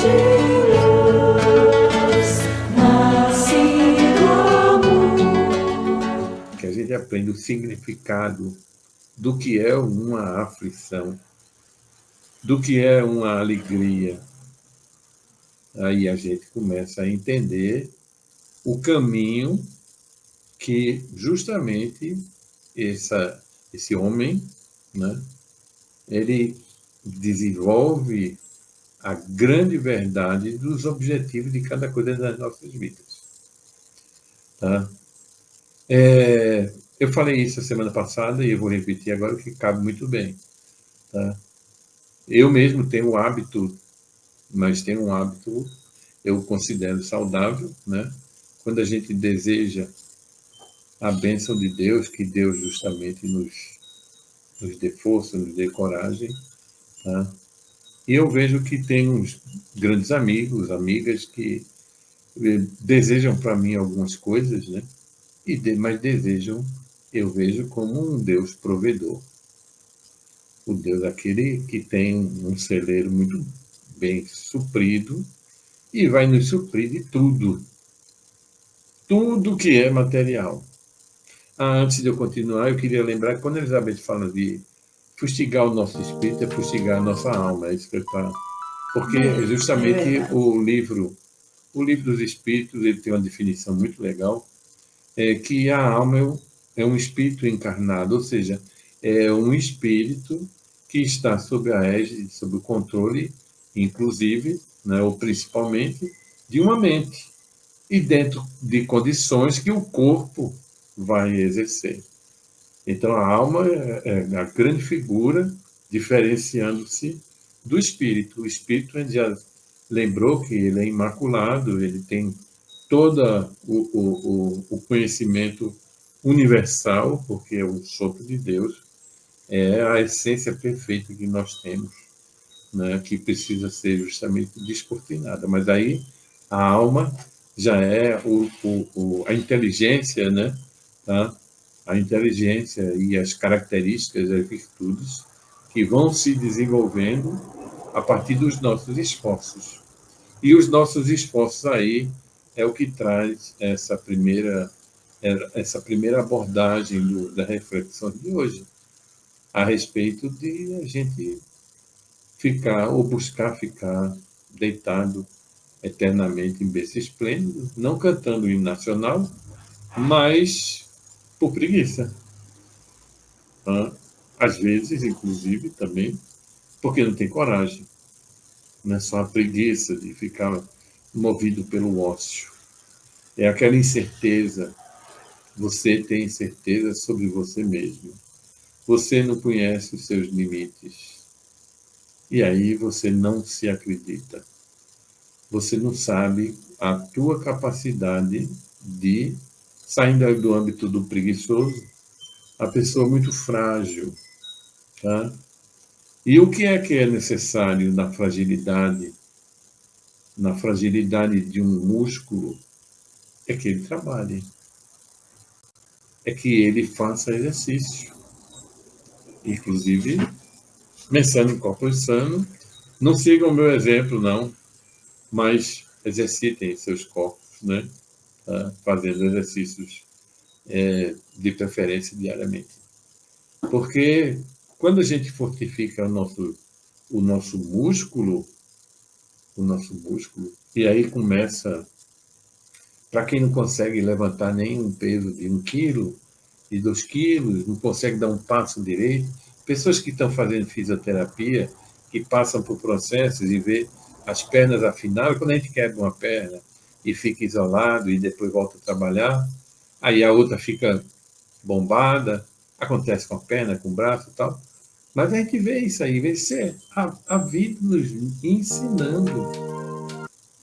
de luz, nasce do amor. Que a gente aprenda o significado do que é uma aflição, do que é uma alegria. Aí a gente começa a entender o caminho que justamente esse homem, né, ele desenvolve a grande verdade dos objetivos de cada coisa das nossas vidas. Tá? Eu falei isso a semana passada e eu vou repetir agora, que cabe muito bem. Tá? Eu mesmo tenho o hábito, mas tenho um hábito, eu considero saudável, né? Quando a gente deseja a bênção de Deus, que Deus justamente nos dê força, nos dê coragem. Tá? E eu vejo que tem uns grandes amigos, amigas que desejam para mim algumas coisas, né? Mas desejam, eu vejo como um Deus provedor. O Deus aquele que tem um celeiro muito bem suprido e vai nos suprir de tudo. Tudo que é material. Antes de eu continuar, eu queria lembrar que quando a Elizabeth fala de fustigar o nosso espírito, é fustigar a nossa alma. É isso que eu falo. Porque justamente o livro dos Espíritos, ele tem uma definição muito legal, que a alma é um espírito encarnado, ou seja, é um espírito que está sob a égide, sob o controle, inclusive, né, ou principalmente, de uma mente, e dentro de condições que o corpo vai exercer. Então, a alma é a grande figura, diferenciando-se do espírito. O espírito, a gente já lembrou que ele é imaculado, ele tem todo o conhecimento universal, porque é o sopro de Deus, é a essência perfeita que nós temos, né, que precisa ser justamente descortinada. Mas aí a alma já é a inteligência, né, tá? A inteligência e as características, as virtudes que vão se desenvolvendo a partir dos nossos esforços. E os nossos esforços aí é o que traz essa primeira abordagem da reflexão de hoje, a respeito de a gente ficar ou buscar ficar deitado eternamente em berço esplêndido, não cantando o hino nacional, mas por preguiça. Tá? Às vezes, inclusive, também, porque não tem coragem. Não é só a preguiça de ficar movido pelo ócio. É aquela incerteza. Você tem certeza sobre você mesmo. Você não conhece os seus limites. E aí você não se acredita. Você não sabe a tua capacidade de, saindo do âmbito do preguiçoso, a pessoa muito frágil. Tá? E o que é necessário na fragilidade de um músculo, é que ele trabalhe, é que ele faça exercício. Inclusive, pensando em corpo sano, não sigam o meu exemplo, não, mas exercitem seus corpos, né? Tá? Fazendo exercícios, de preferência diariamente. Porque quando a gente fortifica o nosso músculo, e aí começa, para quem não consegue levantar nenhum peso de 1 quilo, de 2 quilos, não consegue dar um passo direito, pessoas que estão fazendo fisioterapia, que passam por processos e vê as pernas afinadas, quando a gente quebra uma perna e fica isolado e depois volta a trabalhar, aí a outra fica bombada, acontece com a perna, com o braço e tal. Mas a gente vê isso aí, vê ser a vida nos ensinando.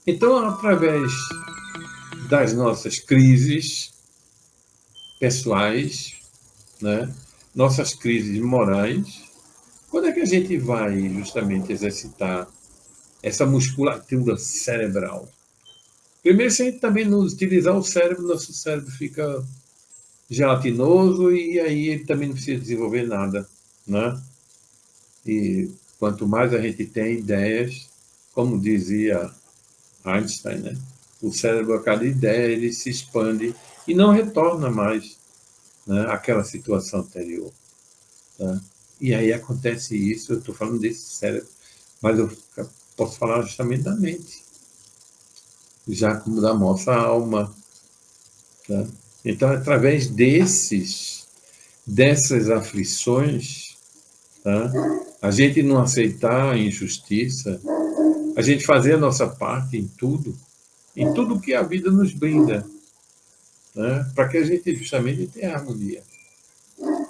Então, através das nossas crises pessoais, né, nossas crises morais, quando é que a gente vai justamente exercitar essa musculatura cerebral? Primeiro, se a gente também não utilizar o cérebro, nosso cérebro fica gelatinoso e aí ele também não precisa desenvolver nada, né? E quanto mais a gente tem ideias, como dizia Einstein, né? O cérebro, a cada ideia, ele se expande e não retorna mais, né, àquela situação anterior. Tá? E aí acontece isso, eu estou falando desse cérebro, mas eu posso falar justamente da mente, já como da nossa alma. Tá? Então, através dessas aflições, tá? A gente não aceitar a injustiça, a gente fazer a nossa parte em tudo que a vida nos brinda, né? Para que a gente justamente tenha harmonia.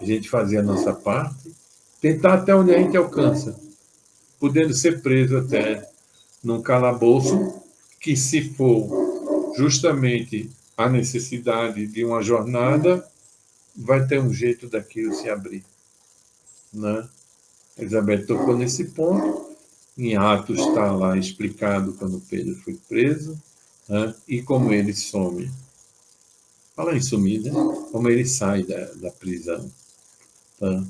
A gente fazer a nossa parte, tentar até onde a gente alcança, podendo ser preso até num calabouço que, se for justamente a necessidade de uma jornada, vai ter um jeito daquilo se abrir, né? Elizabeth tocou nesse ponto. Em Atos está lá explicado quando Pedro foi preso, né? E como ele some. Fala em sumir, né? Como ele sai da prisão. Tá?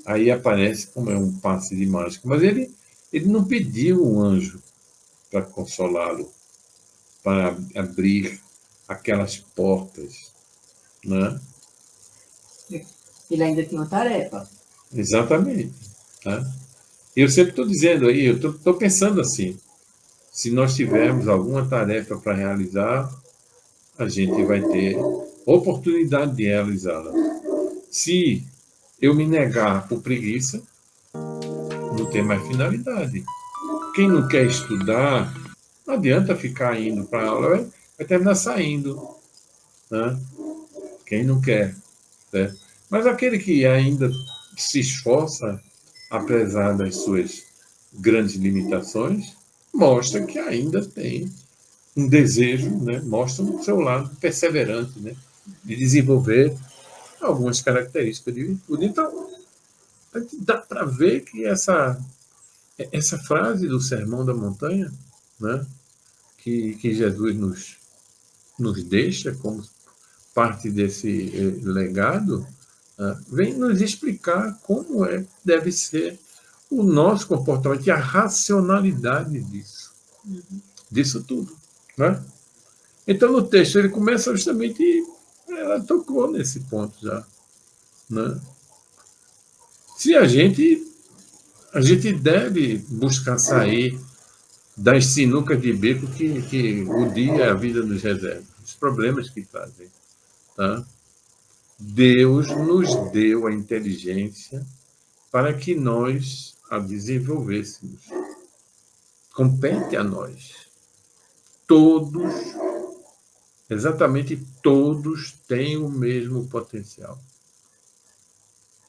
Aí aparece como é um passe de mágica. Mas ele não pediu um anjo para consolá-lo, para abrir aquelas portas, né? Ele ainda tinha uma tarefa. Exatamente. Tá? Eu sempre estou dizendo aí, eu estou pensando assim, se nós tivermos alguma tarefa para realizar, a gente vai ter oportunidade de realizá-la. Se eu me negar por preguiça, não tem mais finalidade. Quem não quer estudar, não adianta ficar indo para a aula, vai terminar saindo, né? Quem não quer, né? Mas aquele que ainda se esforça, apesar das suas grandes limitações, mostra que ainda tem um desejo, né? Mostra o seu lado perseverante, né? De desenvolver algumas características de virtude. Então, dá para ver que essa frase do Sermão da Montanha, né? Que Jesus nos deixa como parte desse legado, vem nos explicar como deve ser o nosso comportamento e a racionalidade disso tudo. Né? Então, no texto, ele começa justamente, ela tocou nesse ponto já. Né? Se a gente deve buscar sair das sinucas de bico que o dia e a vida nos reserva, os problemas que trazem. Tá? Deus nos deu a inteligência para que nós a desenvolvêssemos. Compete a nós. Todos, exatamente todos, têm o mesmo potencial.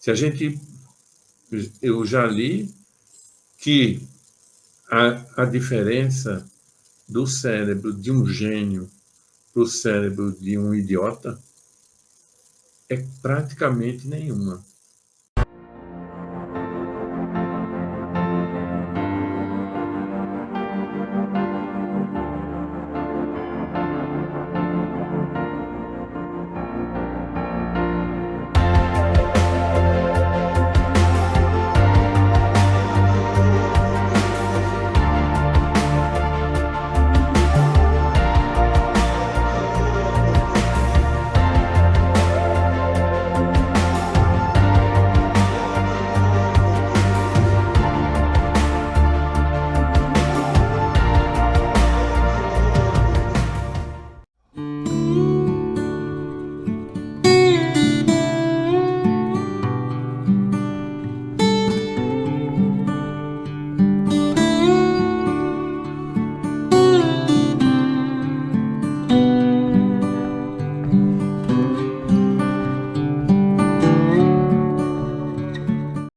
Se a gente, eu já li que a diferença do cérebro de um gênio para o cérebro de um idiota é praticamente nenhuma.